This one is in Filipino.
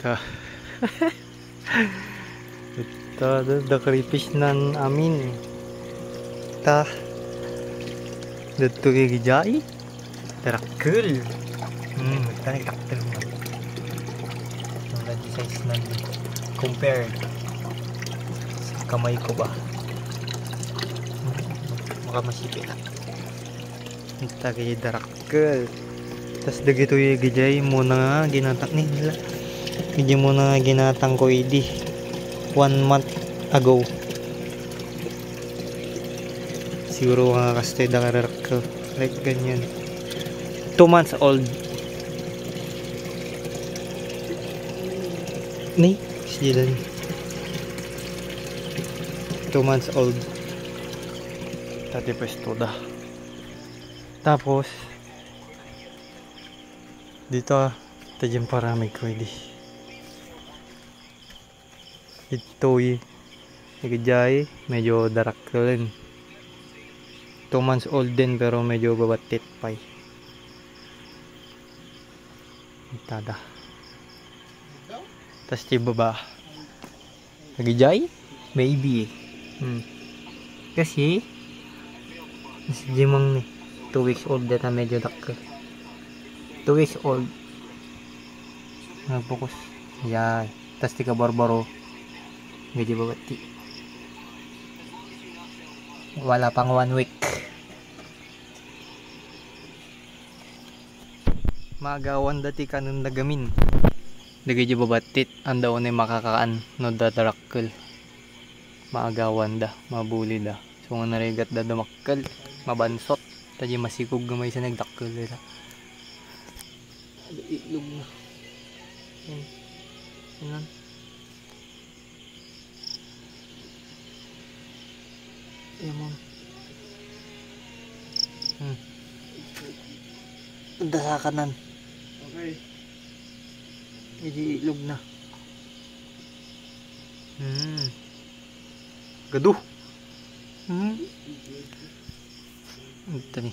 ka. Ito, the creepish nan amin. Ta. Dito gigijai. Terakul. Tanik taktel mo. Ang lagi size nan compared sa kamay ko ba. Maka masipit. Ito gidarakul. Tas dagito yung gijay mo na ginatang nila. Gijay mo na ginatang ko idi 1 month ago. Siguro nga kastoy da karar ko. Like ganyan. 2 months old. Ni, sila ni. 2 months old. Tati pwesto da. Tapos dito tajam parami ko ini. Ito nagajay medyo darak rin. 2 months old din pero medyo babatit pa. Itada. Tas ti baba. Nagajay? Maybe. Kasi jimang ni 2 weeks old data medyo dak. 2 weeks old. Nagpokus. Yan. Tas tika barbaro. Medyo babati. Wala pang 1 week. Maagawan dati kanun nagamin. Dagay babatit. Anda unay makakaan. No dadarakkel. Maagawan da. Mabuli da. So nga narigat da damakkel. Mabansot. Taji masikog gamay sa nagdakkel nila. Itlog na. Yan. Ayan. Anda sa kanan. Okay. Hindi itlog na. Gaduh. Ito ni.